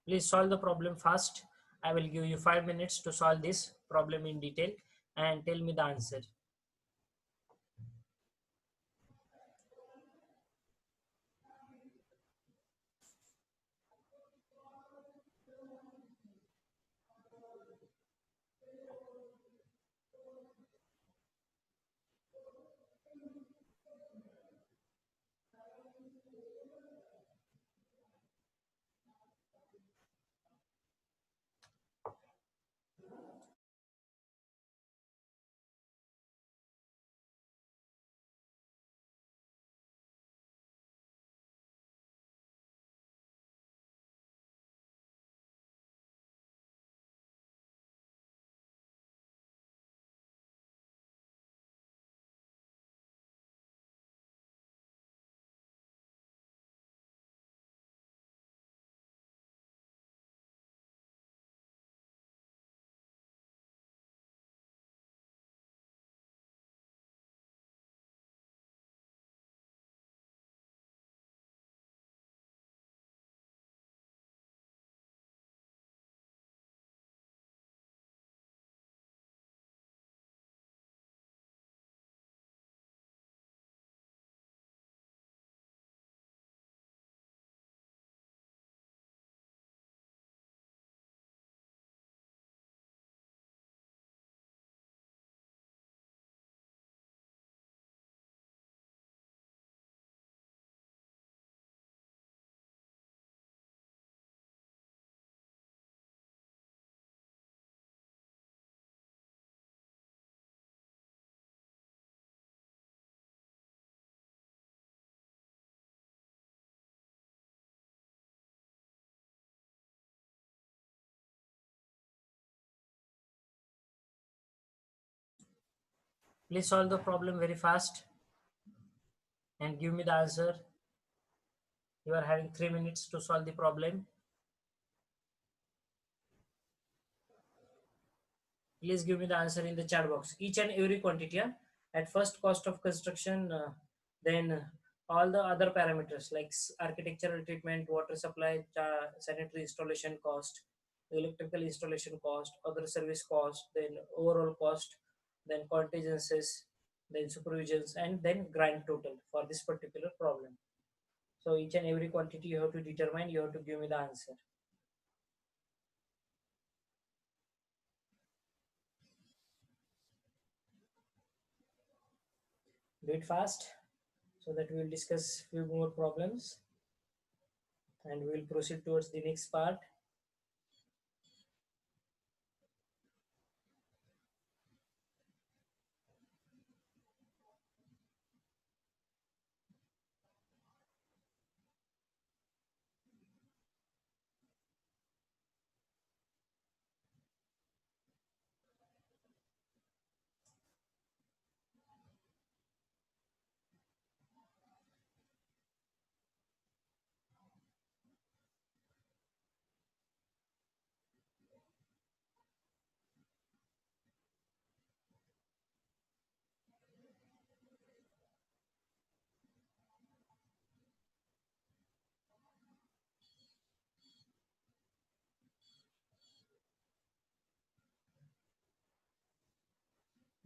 Please solve the problem fast. I will give you 5 minutes to solve this problem in detail and tell me the answer. Please solve the problem very fast and give me the answer. You are having 3 minutes to solve the problem. Please give me the answer in the chat box. Each and every quantity, yeah? At first cost of construction, then all the other parameters like architectural treatment, water supply, sanitary installation cost, electrical installation cost, other service cost, then overall cost, then contingencies, then supervisions, and then grand total for this particular problem. So each and every quantity you have to determine, you have to give me the answer. Do it fast so that we will discuss few more problems and we will proceed towards the next part.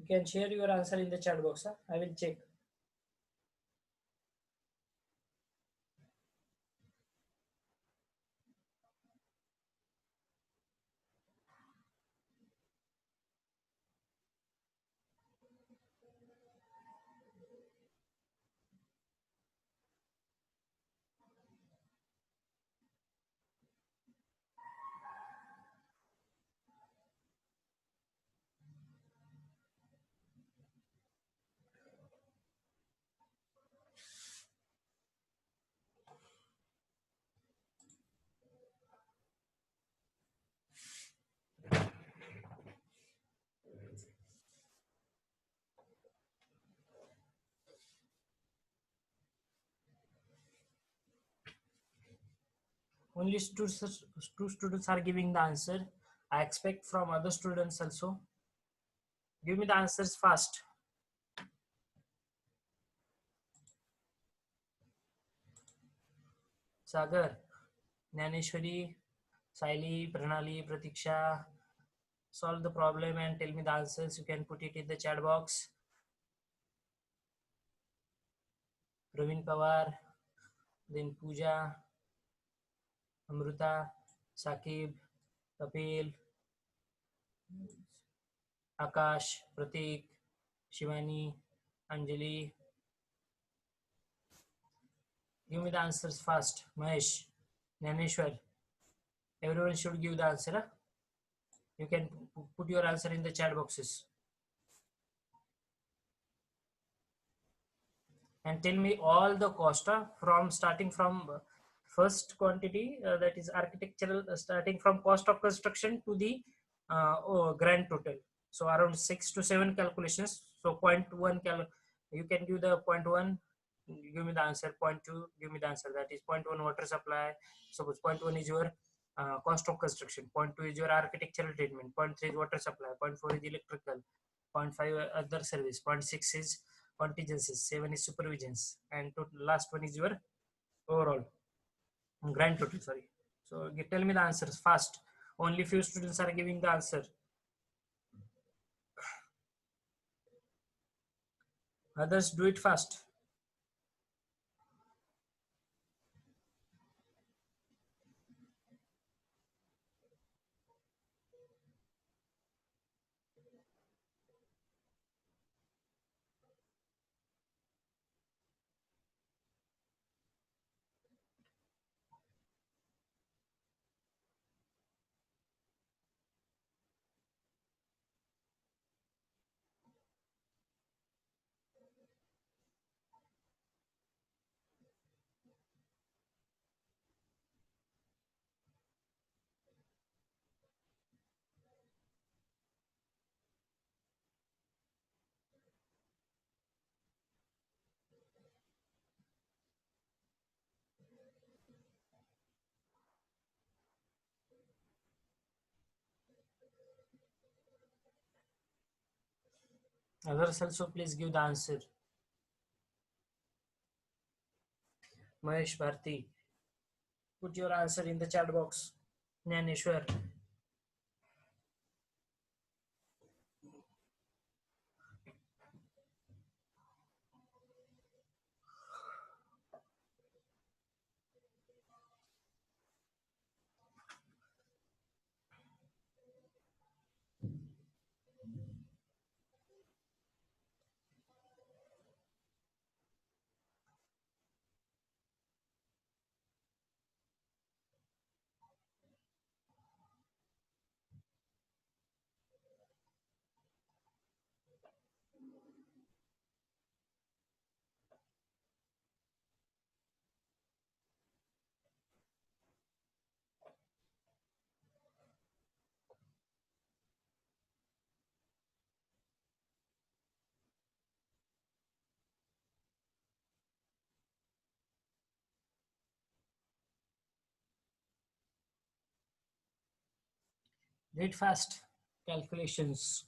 You can share your answer in the chat box. Huh? I will check. Only two students are giving the answer. I expect from other students also. Give me the answers fast. Sagar, Naneshwari, Saili, Pranali, Pratiksha, solve the problem and tell me the answers. You can put it in the chat box. Praveen Pawar, then Pooja, Amruta, Sakib, Kapil, Akash, Pratik, Shivani, Anjali. Give me the answers fast. Mahesh, Naneshwar. Everyone should give the answer. Huh? You can put your answer in the chat boxes. And tell me all the cost from starting from first quantity, that is architectural, starting from cost of construction to the grand total. So around 6 to 7 calculations. So point one you can give the point one, give me the answer. Point two, give me the answer. That is point one water supply. Suppose point one is your cost of construction. Point two is your architectural treatment. Point three is water supply. Point four is electrical. Point five other service. Point six is contingencies. Seven is supervisions, and last one is your overall grand total. Sorry. So tell me the answers fast. Only few students are giving the answer. Others do it fast. Others also please give the answer. Mahesh, Bharti, put your answer in the chat box. Nyaneshwar. Read fast. Calculations.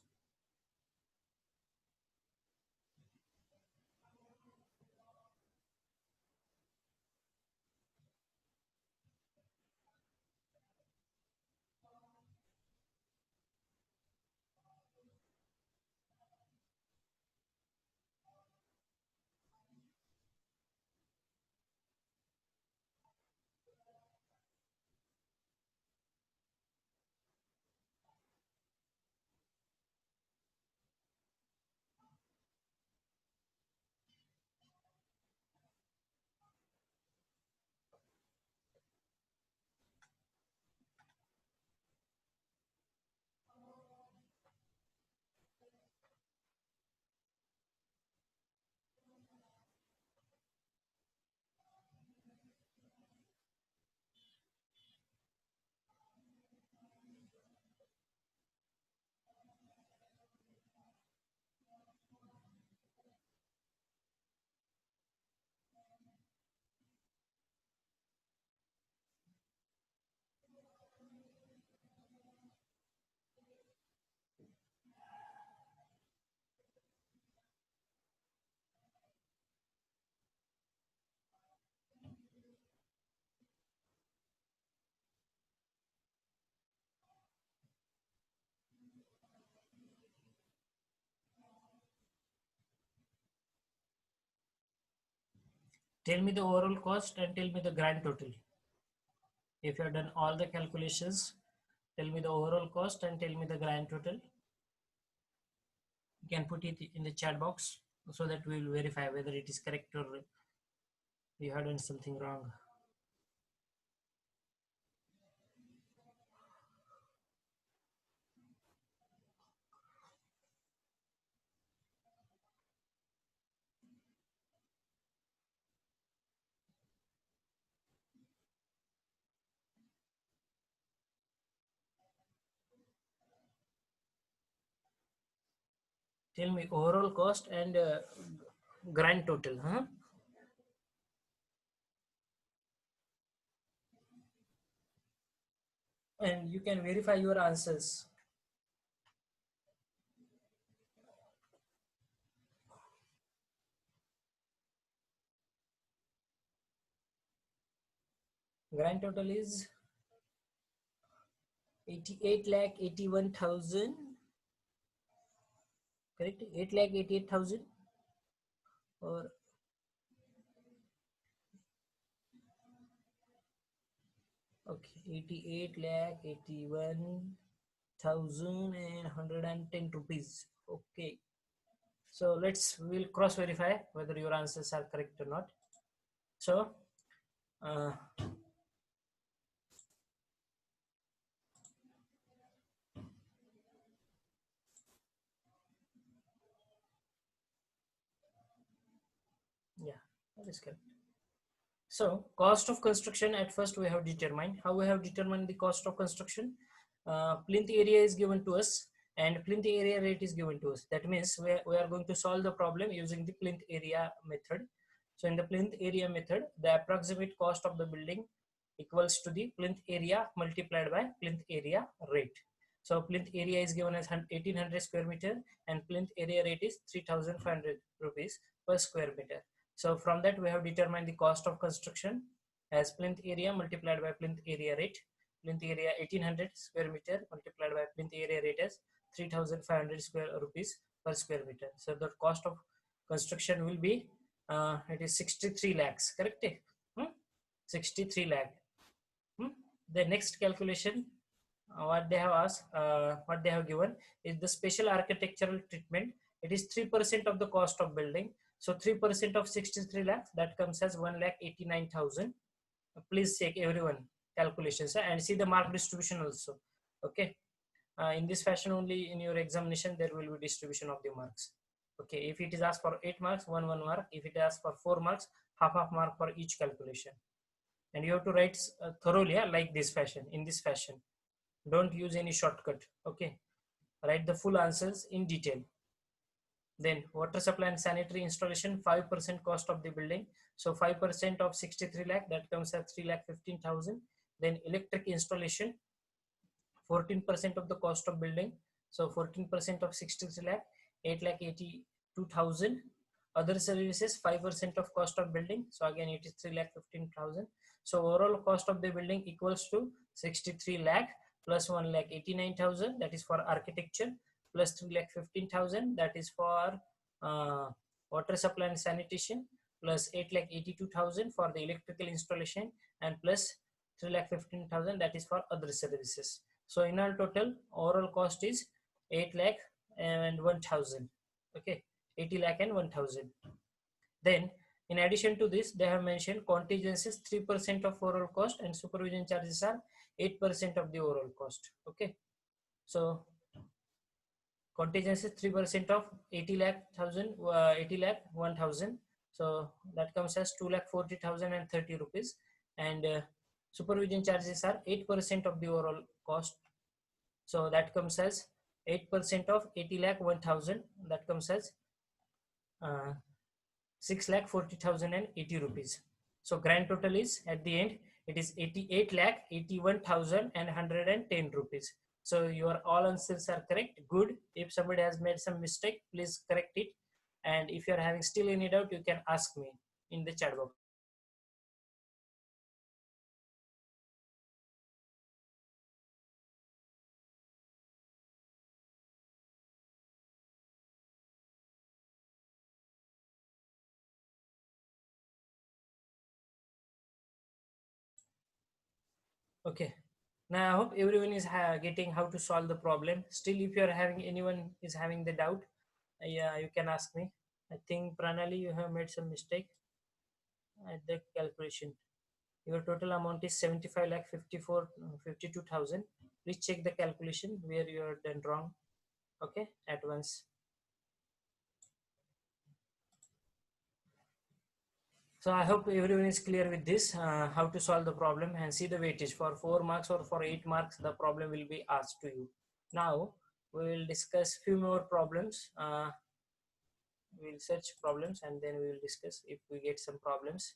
Tell me the overall cost and tell me the grand total. If you have done all the calculations, tell me the overall cost and tell me the grand total. You can put it in the chat box so that we will verify whether it is correct or you have done something wrong. Tell me overall cost and grand total, huh? And you can verify your answers. Grand total is 88 lakh 81,000. Correct? 8 lakh 88,000 or okay, 88 lakh 81,110 rupees. Okay. So we'll cross verify whether your answers are correct or not. So uh, yeah, that is correct. So cost of construction, at first we have determined. How we have determined the cost of construction? Plinth area is given to us and plinth area rate is given to us. That means we are going to solve the problem using the plinth area method. So in the plinth area method, the approximate cost of the building equals to the plinth area multiplied by plinth area rate. So plinth area is given as 1800 square meter and plinth area rate is 3500 rupees per square meter. So from that we have determined the cost of construction as plinth area multiplied by plinth area rate. Plinth area 1800 square meter multiplied by plinth area rate as 3500 square rupees per square meter. So the cost of construction will be it is 63 lakhs, correct? 63 lakh. The next calculation, what they have given is the special architectural treatment. It is 3% of the cost of building. So 3% of 63 lakhs, that comes as 1,89,000. Please check everyone calculations and see the mark distribution also. Okay. In this fashion only in your examination there will be distribution of the marks. Okay. If it is asked for 8 marks, one mark. If it asks for 4 marks, half mark for each calculation. And you have to write thoroughly, like this fashion, in this fashion. Don't use any shortcut. Okay. Write the full answers in detail. Then water supply and sanitary installation, 5% cost of the building. So 5% of 63 lakh, that comes at 3,15,000. Then electric installation, 14% of the cost of building. So 14% of 63 lakh, 8,82,000. Other services, 5% of cost of building. So again, it is 3,15,000. So overall cost of the building equals to 63 lakh plus 1,89,000, that is for architecture, plus 3,15,000, that is for water supply and sanitation, plus 8,82,000 for the electrical installation, and plus 3,15,000, that is for other services. So in all total, overall cost is 8 lakh and 1,000. Okay, 80 lakh and 1,000. Then in addition to this, they have mentioned contingencies 3% of overall cost and supervision charges are 8% of the overall cost. Okay, so contingencies 3% of 80 lakh 1,000. So that comes as 2,40,030 rupees, and supervision charges are 8% of the overall cost. So that comes as 8% of 80 lakh 1,000. That comes as 6,40,080 rupees. So grand total is at the end it is 88,81,110 rupees. So your all answers are correct. Good. If somebody has made some mistake, please correct it. And if you are having still any doubt, you can ask me in the chat box. Okay. Now I hope everyone is getting how to solve the problem. Still, if you are having anyone is having the doubt, yeah, you can ask me. I think Pranali, you have made some mistake at the calculation. Your total amount is 75 lakh 52,000. Please check the calculation where you are done wrong. Okay, at once. So I hope everyone is clear with this, how to solve the problem and see the weightage for 4 marks or for 8 marks, the problem will be asked to you. Now we will discuss few more problems. We will search problems and then we will discuss if we get some problems.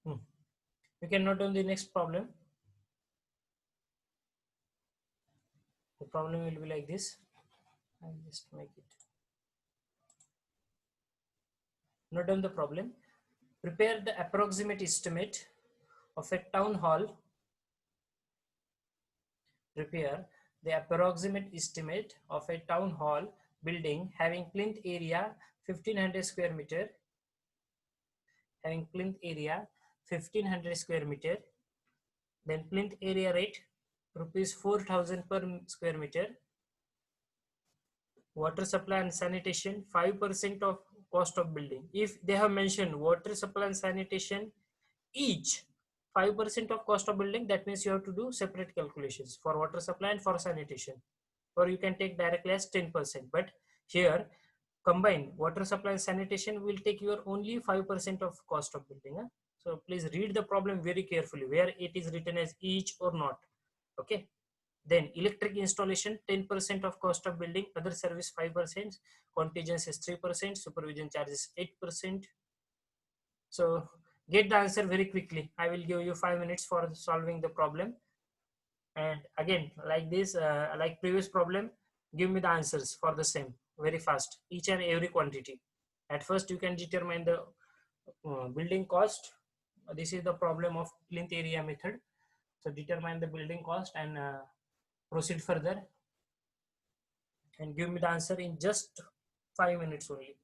Hmm. You can note on the next problem. The problem will be like this. I'll just make it. Note down the problem. Prepare the approximate estimate of a town hall. Prepare the approximate estimate of a town hall building having plinth area 1500 square meter, having plinth area 1500 square meter, then plinth area rate rupees 4,000 per square meter, water supply and sanitation 5% of cost of building. If they have mentioned water supply and sanitation each 5% of cost of building, that means you have to do separate calculations for water supply and for sanitation, or you can take directly as 10%. But here combine water supply and sanitation will take your only 5% of cost of building. So please read the problem very carefully where it is written as each or not. Okay. Then electric installation 10% of cost of building, other service 5%, contingency is 3%, supervision charges 8%. So get the answer very quickly. I will give you 5 minutes for solving the problem. And again, like this, like previous problem, give me the answers for the same very fast, each and every quantity. At first, you can determine the building cost. This is the problem of plinth area method. So determine the building cost and proceed further and give me the answer in just 5 minutes only.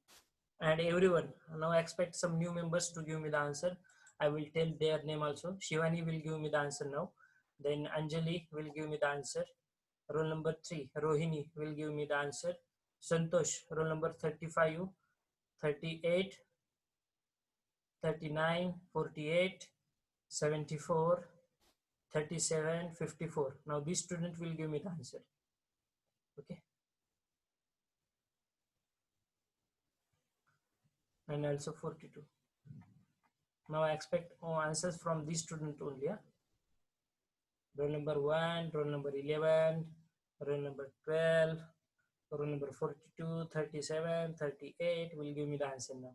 And everyone, now I expect some new members to give me the answer. I will tell their name also. Shivani will give me the answer now. Then Anjali will give me the answer. Roll number 3 Rohini will give me the answer. Santosh, roll number 35, 38, 39, 48, 74, 37, 54. Now this student will give me the answer. Okay. And also 42. Now I expect answers from this student only. Yeah? Roll number 1, roll number 11, roll number 12, roll number 42, 37, 38 will give me the answer now.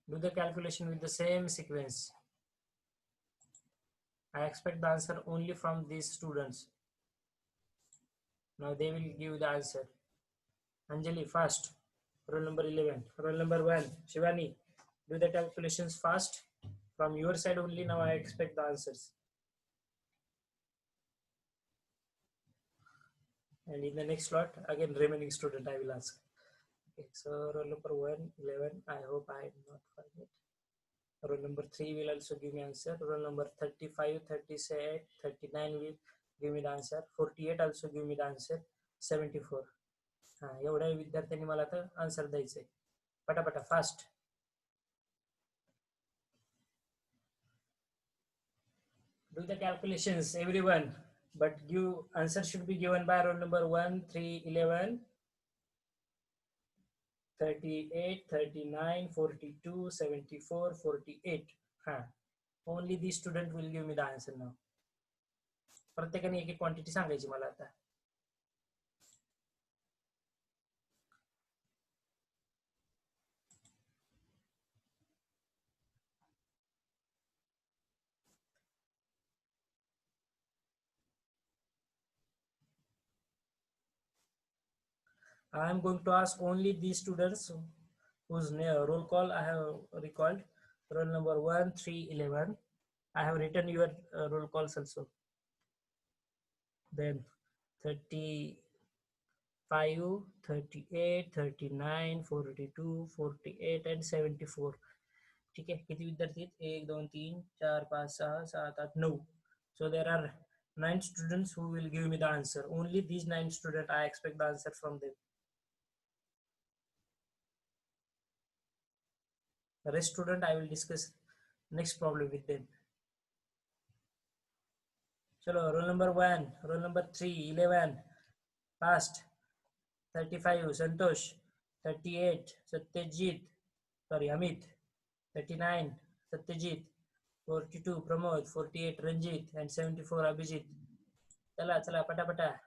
Do the calculation with the same sequence. I expect the answer only from these students. Now they will give the answer. Anjali, fast. Roll number 11. Roll number 1, Shivani, do the calculations fast. From your side only, now I expect the answers. And in the next slot, again, remaining student, I will ask. Okay, so roll number 1, 11. I hope I did not forget. Roll number 3 will also give me answer. Roll number 35, 37, 39 will give me the answer. 48 also give me the answer. 74. एवढ्या विद्यार्थ्यांनी मला आता answer द्यायचंय. पटापटा fast. Do the calculations, everyone. But give answer should be given by roll number 1, 3, 11, 38, 39, 42, 74, 48. Only the student will give me the answer now. प्रत्येकाने एक एक quantity सांगायची मला आता. I am going to ask only these students whose roll call I have recalled. Roll number 1, 3, 11. I have written your roll calls also. Then 35, 38, 39, 42, 48 and 74. ठीक है, किती विद्यार्थी आहेत? 1 2 3 4 5 6 7 8 9. So there are 9 students who will give me the answer. Only these 9 students I expect the answer from them. The rest student I will discuss next problem with them. Chalo, roll number 1, roll number 3, 11, fast. 35, Santosh. 38, Satyajit. Sorry, Amit. 39, Satyajit. 42, Pramod. 48, Ranjit. And 74, Abhijit. Chala, chala, pata pata.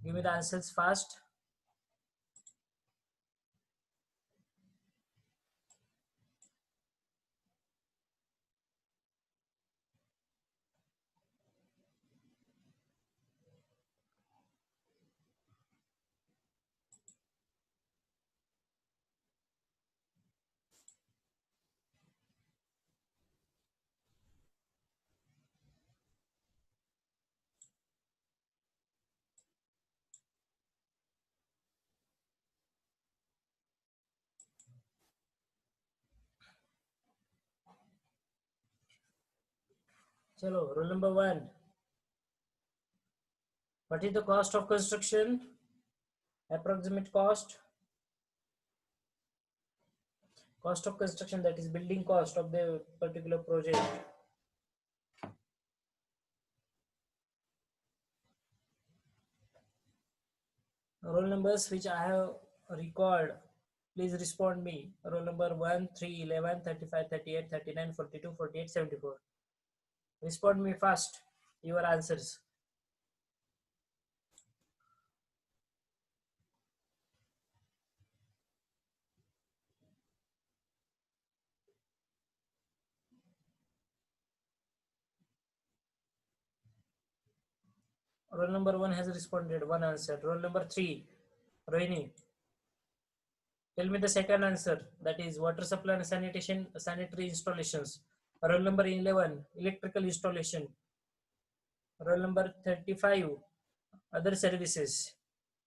Give me the answers fast. Chalo, rule number 1. What is the cost of construction? Approximate cost. Cost of construction, that is building cost of the particular project. Roll numbers which I have recalled, please respond me. Roll number 1, 3, 11, 35, 38, 39, 42, 48, 74. Respond me fast your answers. Roll number 1 has responded, one answer. Roll number 3, Rohini. Tell me the second answer, that is water supply and sanitation, sanitary installations. Roll number 11, electrical installation. Roll number 35, other services.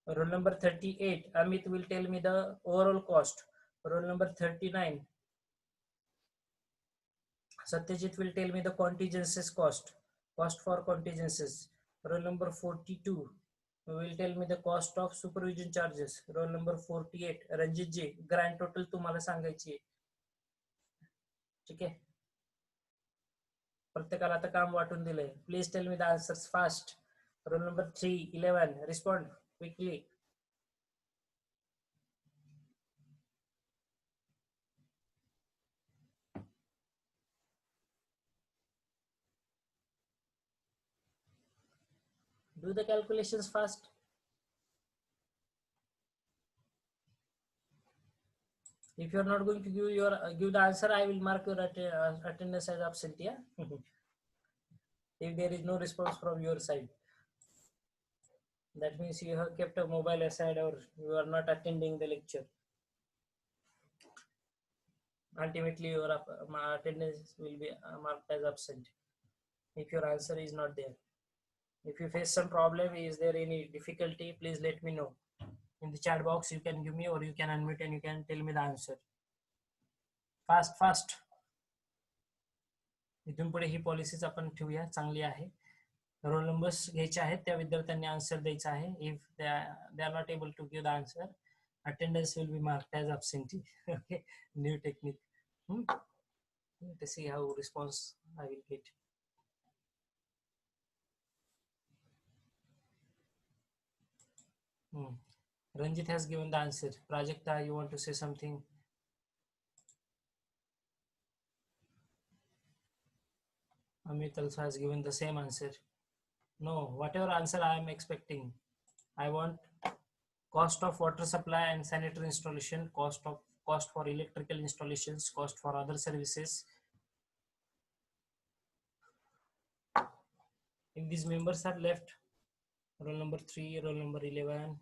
Roll number 38, Amit will tell me the overall cost. Roll number 39, Satyajit will tell me the contingencies cost for contingencies. Roll number 42 will tell me the cost of supervision charges. Roll number 48, Ranjit ji, grand total तुम्हाला सांगायची आहे. ठीक आहे, प्रत्येकाला आता काम वाटून दिलंय. Please tell me the answers fast. Roll number 3, 11, respond quickly. Do the calculations fast. If you are not going to give the answer, I will mark your attendance as absent. Yeah. If there is no response from your side, that means you have kept a mobile aside or you are not attending the lecture. Ultimately, your attendance will be marked as absent if your answer is not there. If you face some problem, is there any difficulty, please let me know. In the chat box, you can give me or you can unmute and you can tell me the answer. Fast. इथून पुढे ही policies आपण ठेवूया, चांगली आहे. Roll numbers घ्यायचे आहेत, त्या विद्यार्थ्यांनी आन्सर द्यायचा आहे. If they are not able to give the answer, attendance will be marked as absentee. Okay, new technique. To see how response I will get. Ranjit has given the answer. Prajakta, you want to say something? Amit also has given the same answer. No, whatever answer I am expecting, I want cost of water supply and sanitary installation, cost for electrical installations, cost for other services. If these members are left, roll number 3, roll number 11,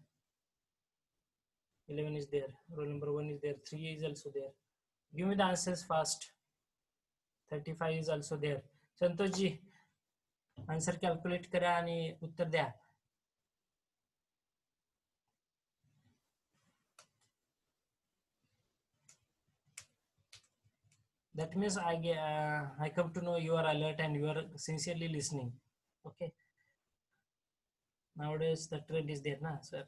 11 is there, roll number 1 is there, 3 is also there. Give me the answers fast. 35 is also there. Santosh ji answer calculate करा आणि उत्तर द्या. That means I come to know you are alert and you are sincerely listening. Okay. Nowadays the trend is there, na sir.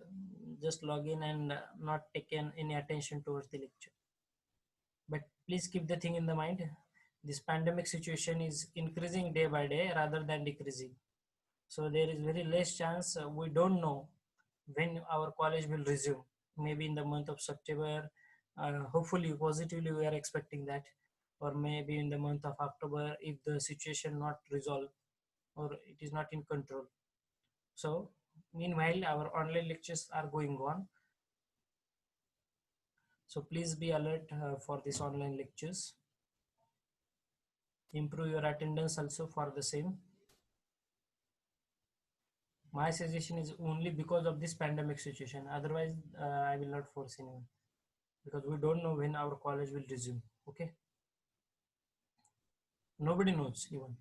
Just log in and not taken any attention towards the lecture. But please keep the thing in the mind. This pandemic situation is increasing day by day rather than decreasing. So there is very less chance. We don't know when our college will resume. Maybe in the month of September. Hopefully, positively, we are expecting that, or maybe in the month of October if the situation not resolved or it is not in control. So meanwhile, our online lectures are going on. So please be alert for these online lectures. Improve your attendance also for the same. My suggestion is only because of this pandemic situation. Otherwise, I will not force anyone, because we don't know when our college will resume. Okay. Nobody knows even.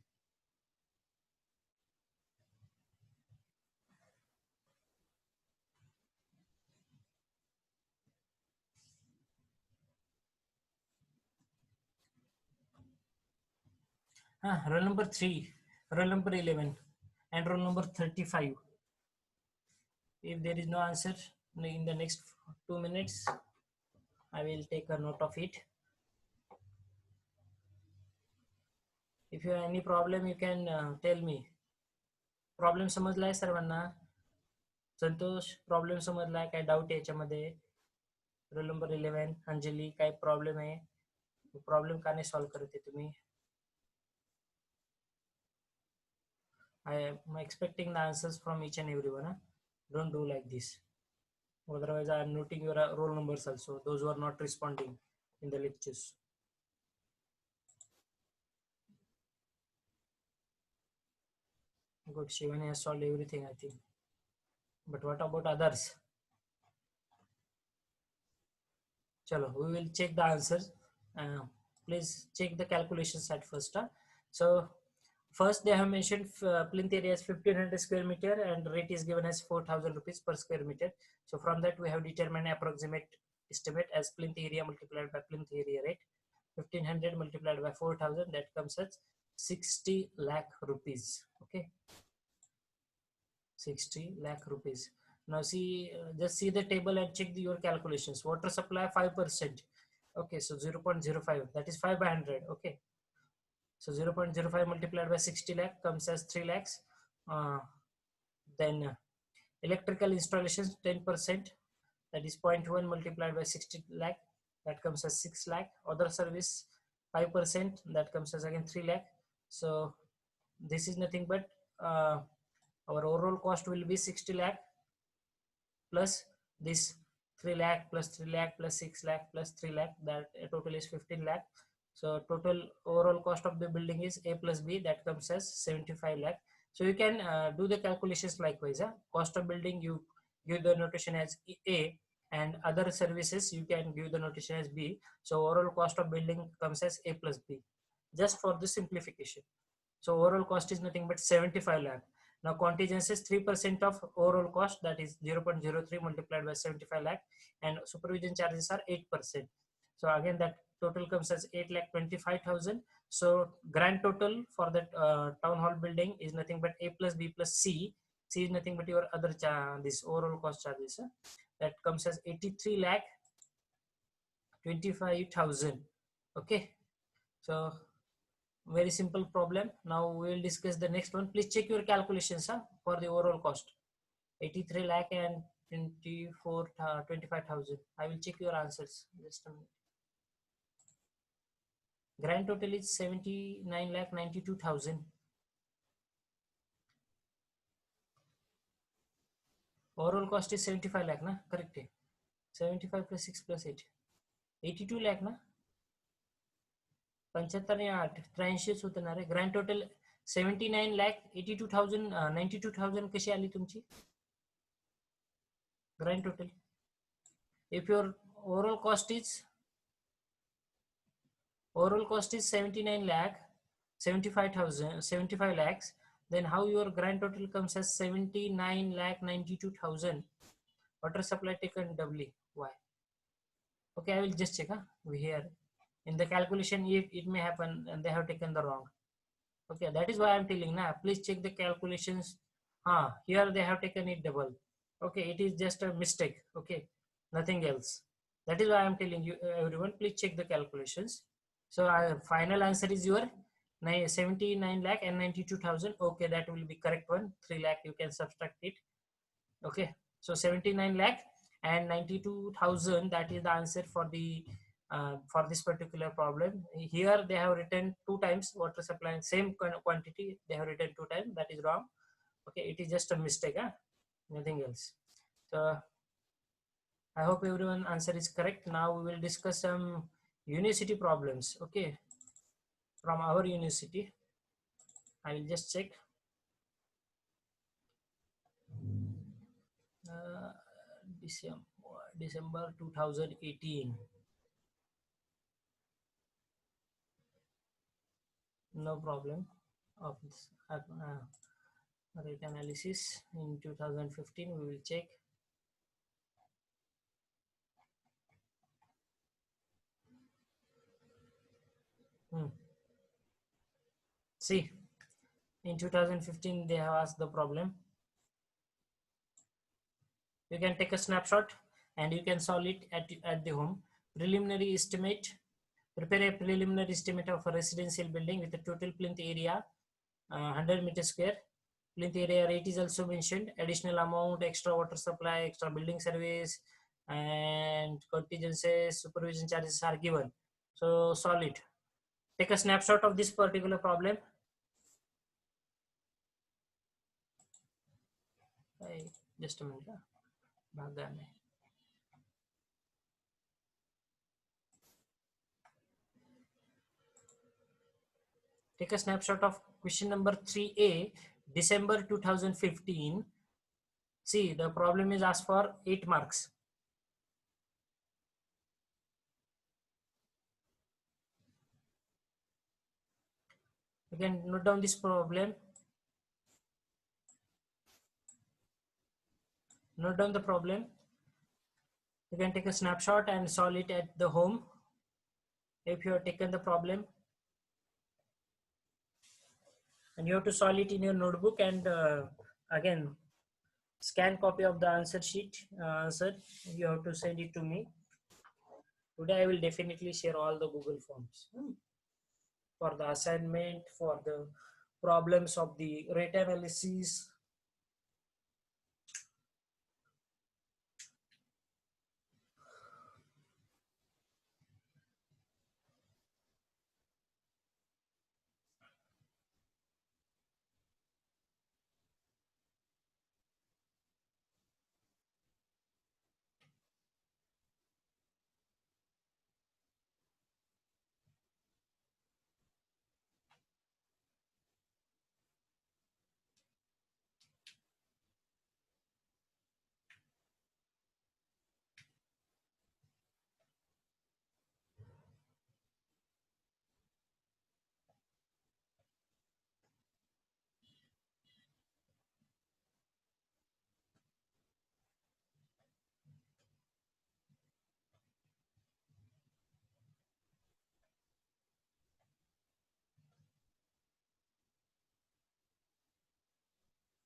Roll number 3, roll number 11, and roll number 35. If there is no answer in the next 2 minutes, I will take a note of it. If you have any problem, you can tell me. Problem समजलाय सर्वांना? संतोष, problem समजलाय? काय doubt आहे याच्यामध्ये? Roll number 11, Anjali, काय problem आहे? Problem का नाही solve करते तुम्ही? I am expecting the answers from each and everyone. Don't do like this. Otherwise, I am noting your roll numbers also, those who are not responding in the lectures. Good, Shivani has solved everything, I think. But what about others? Chalo, we will check the answers. Please check the calculations at first. So first they have mentioned plinth area is 1500 square meter and rate is given as 4000 rupees per square meter. So from that we have determined approximate estimate as plinth area multiplied by plinth area rate. 1500 multiplied by 4000, that comes as 60 lakh rupees. Okay, 60 lakh rupees. Now see, just see the table and check your calculations. Water supply 5%. Okay, so 0.05, that is 5 by 100. Okay, so 0.05 multiplied by 60 lakh comes as 3 lakhs. Then electrical installations 10%, that is 0.1 multiplied by 60 lakh, that comes as 6 lakh. Other service 5%, that comes as again 3 lakh. So this is nothing but our overall cost will be 60 lakh plus this 3 lakh plus 3 lakh plus 6 lakh plus 3 lakh, that total is 15 lakh. So total overall cost of the building is A plus B, that comes as 75 lakh. So you can do the calculations likewise. Cost of building you give the notation as A, and other services you can give the notation as B. So overall cost of building comes as A plus B, just for the simplification. So overall cost is nothing but 75 lakh. Now contingencies 3% of overall cost, that is 0.03 multiplied by 75 lakh, and supervision charges are 8%. So again that total comes as 8,25,000. So grand total for that town hall building is nothing but A plus B plus C. C is nothing but your other this overall cost charges. That comes as 83,25,000. Okay, so very simple problem. Now we will discuss the next one. Please check your calculations for the overall cost. 83 lakh and 25,000. I will check your answers. Just a minute. Grand total is 79,92,000. Overall cost is 75 lakh, na? Correct. 75 plus 6 plus 8. 82 lakh, na? 75 आणि 8 83 होतं ना रे. Grand total 79,82,000 92,000 कशी आली तुमची grand total? If your overall cost is 79 lakh 75 lakhs, then how your grand total comes as 79 lakh 92,000? Water supply taken doubly. Why? Okay, I will just check here in the calculation. If it may happen and they have taken the wrong. Okay, that is why I'm telling now. Please check the calculations. Here they have taken it double. Okay, it is just a mistake. Okay, nothing else. That is why I'm telling you, everyone. Please check the calculations. So final answer is your 79 lakh and 92,000. Okay, that will be correct one. 3 lakh you can subtract it. Okay, so 79 lakh and 92,000, that is the answer for this particular problem. Here they have written two times water supply, same quantity they have written two times. That is wrong. Okay, it is just a mistake, nothing else. So I hope everyone answer is correct. Now we will discuss some university problems. Okay, from our university. I will just check. uh, December 2018. No problem of this rate analysis in 2015. We will check. See, in 2015 they have asked the problem. You can take a snapshot and you can solve it at the home. Preliminary estimate. Prepare a preliminary estimate of a residential building with a total plinth area 100 meter square. Plinth area rate is also mentioned. Additional amount, extra water supply, extra building service, and contingencies, supervision charges are given. So solve it. Take a snapshot of this particular problem. Just a minute. Take a snapshot of question number 3A, December 2015. See, the problem is asked for 8 marks. You can note down this problem. Note down the problem. You can take a snapshot and solve it at the home if you have taken the problem. And you have to solve it in your notebook, and again scan copy of the answer sheet. Answer you have to send it to me. Today I will definitely share all the Google Forms for the assignment, for the problems of the rate analysis.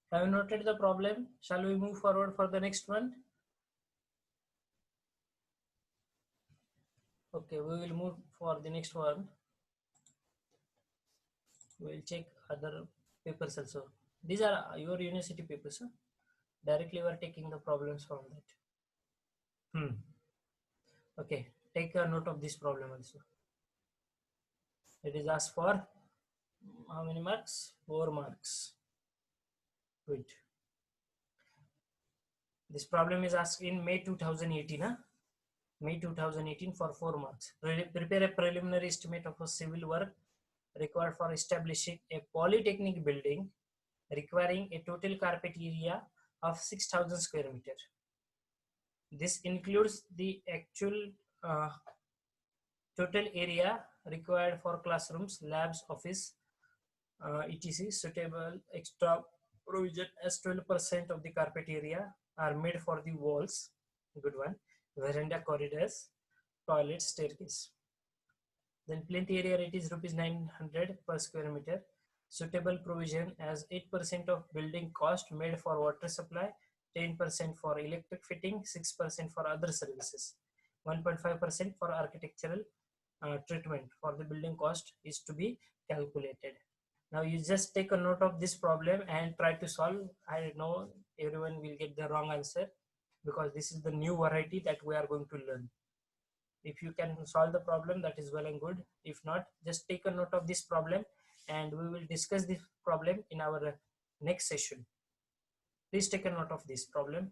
Have you noted the problem? Shall we move forward for the next one? Okay, we will move for the next one. We will check other papers also. These are your university papers. Directly we are taking the problems from that. Okay, take a note of this problem also. It is asked for how many marks? 4 marks. Good. This problem is asked in May 2018. May 2018 for 4 marks. Prepare a preliminary estimate of a civil work required for establishing a polytechnic building requiring a total carpet area of 6,000 square meter. This includes the actual uh, total area required for classrooms, labs, office, etc. Suitable extra provision as 12% of the carpet area are made for the walls. Good one. Veranda, corridors, toilet, staircase. Then plinth area rate is rupees 900 per square meter. Suitable provision as 8% of building cost made for water supply, 10% for electric fitting, 6% for other services, 1.5% for architectural treatment for the building cost is to be calculated. Now you just take a note of this problem and try to solve. I know everyone will get the wrong answer because this is the new variety that we are going to learn. If you can solve the problem, that is well and good. If not, just take a note of this problem and we will discuss this problem in our next session. Please take a note of this problem.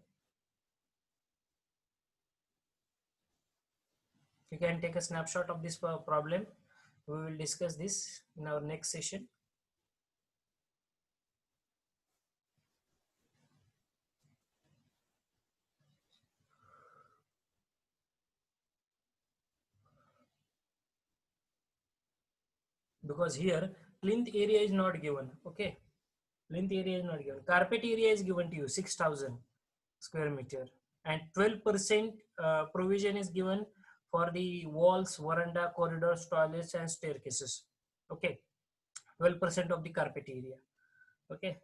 You can take a snapshot of this problem. We will discuss this in our next session. Because here plinth area is not given. Okay, plinth area is not given. Carpet area is given to you 6,000 square meter, and 12% provision is given for the walls, veranda, corridors, toilets, and staircases. Okay, 12% of the carpet area. Okay,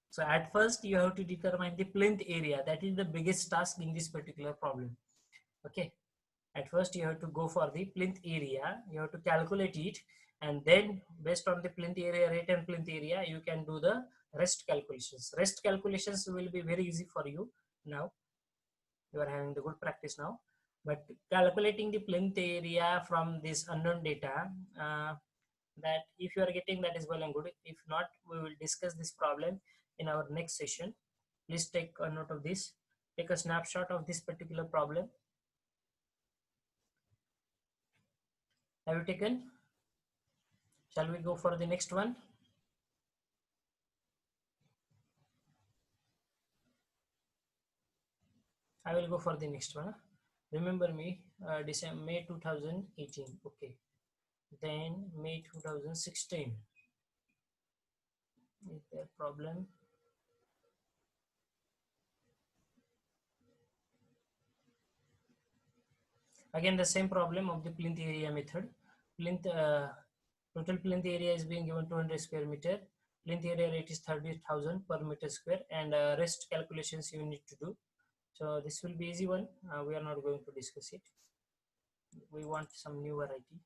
so at first you have to determine the plinth area. That is the biggest task in this particular problem. Okay, at first you have to go for the plinth area, you have to calculate it, and then based on the plinth area rate and plinth area you can do the rest calculations will be very easy for you. Now you are having the good practice now, but calculating the plinth area from this unknown data, that if you are getting, that is well and good. If not, we will discuss this problem in our next session. Please take a note of this, take a snapshot of this particular problem. Have you taken? Shall we go for the next one? I will go for the next one. Remember me, December, May 2018. Okay. Then May 2016. Is there a problem? Again, the same problem of the plinth area method. Plinth, total plinth area is being given 200 square meter. Plinth area rate is 30,000 per meter square, and rest calculations you need to do. So this will be easy one. We are not going to discuss it. We want some new variety.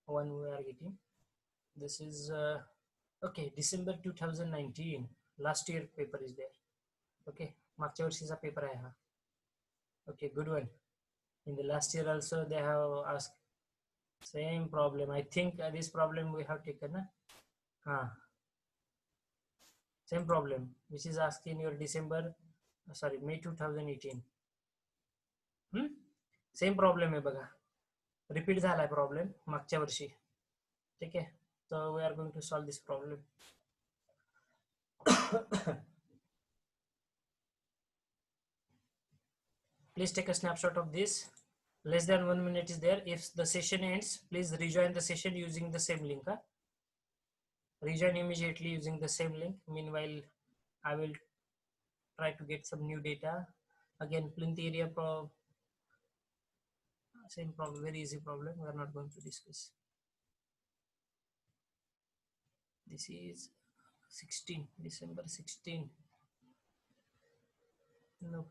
One we are getting. This is okay. December 2019. Last year paper is there. Okay. मागच्या वर्षीचा paper आहे हा. Okay, good one. In the last year also they have asked same problem. I think this problem we have taken. Same problem which is asked in your December, sorry, May 2018. Same problem आहे बघा, repeat झालाय problem मागच्या वर्षी. ठीक आहे, so we are going to solve this problem. Please take a snapshot of this. Less than 1 minute is there. If the session ends, please rejoin the session using the same link. Rejoin immediately using the same link. Meanwhile, I will try to get some new data. Again, plinth area same problem, very easy problem. We are not going to discuss. This is 16 December 16. No.